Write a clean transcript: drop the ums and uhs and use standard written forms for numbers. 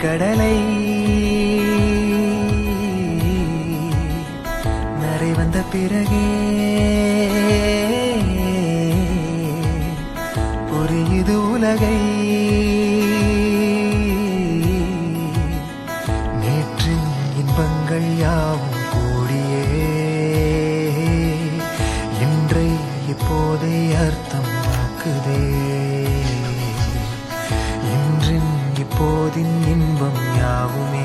கடலை நரை வந்த பிறகே புரியுது உலகை. நேற்றின் இன்பங்கள் யாவும் கூடியே இன்றை இப்போதை அர்த்தம் ஆக்குதே. இன்றின் இப்போதின் இன்பம் யாவுமே